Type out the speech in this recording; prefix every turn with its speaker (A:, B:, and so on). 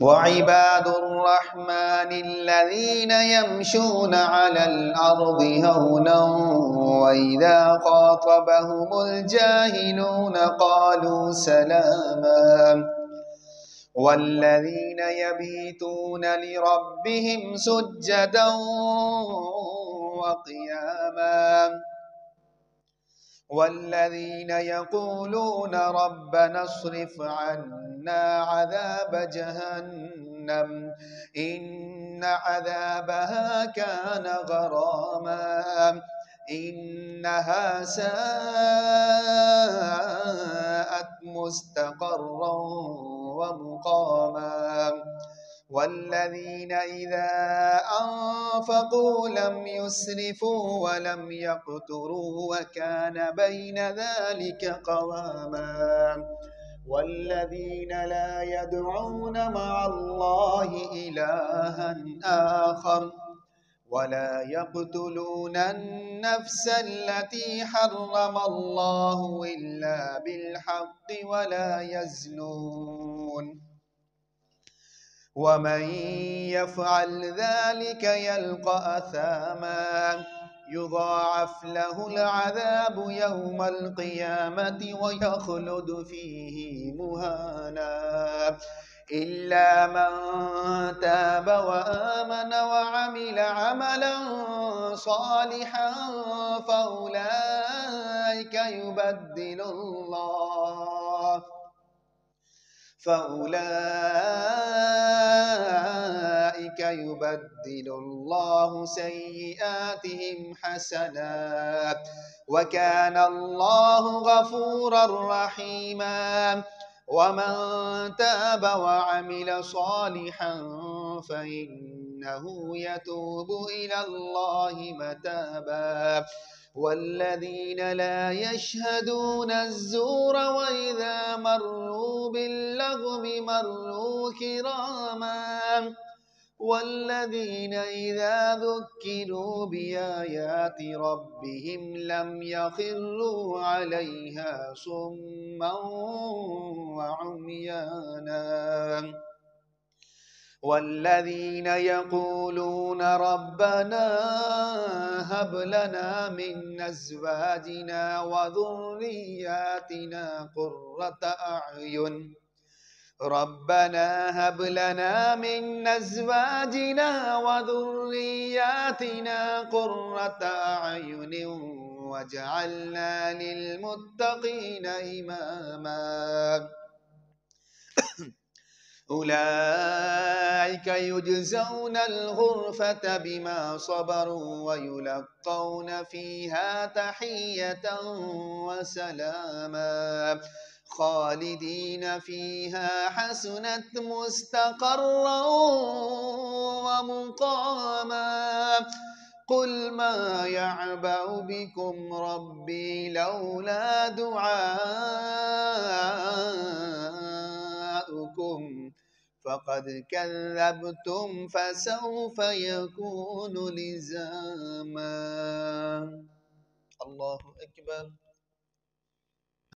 A: وعباد الرحمن الذين يمشون على الأرض هونا وإذا خاطبهم الجاهلون قالوا سلاما والذين يبيتون لربهم سجدا وقياما والذين يقولون ربنا اصرف عنا عذاب جهنم إن عذابها كان غراما إنها ساءت مستقرا ومقاما والذين إذا أنفقوا لم يسرفوا ولم يقتروا وكان بين ذلك قواما والذين لا يدعون مع الله إلها آخر ولا يقتلون النفس التي حرم الله إلا بالحق ولا يزنون ومن يفعل ذلك يلقى أثاما يضاعف له العذاب يوم القيامة ويخلد فيه مهانا إلا من تاب وآمن وعمل عملا صالحا فأولئك يبدل الله سيئاتهم حسنات وكان الله غفورا رحيما ومن تاب وعمل صالحا فإنه يتوب إلى الله متابا والذين لا يشهدون الزور وإذا مروا باللغو مروا كراما والذين إذا ذكروا بآيات ربهم لم يخروا عليها صما وعميانا والذين يقولون ربنا هب لنا من أزواجنا وذرياتنا قرة أعين ربنا هب لنا من أزواجنا وذرياتنا قرة أعين واجعلنا للمتقين إماما أولئك يجزون الغرفة بما صبروا ويلقون فيها تحية وسلاما خالدين فيها حسنت مستقرا ومقاما قل ما يعبأ بكم ربي لولا دعاؤكم فقد كذبتم فسوف يكون لزاما الله أكبر.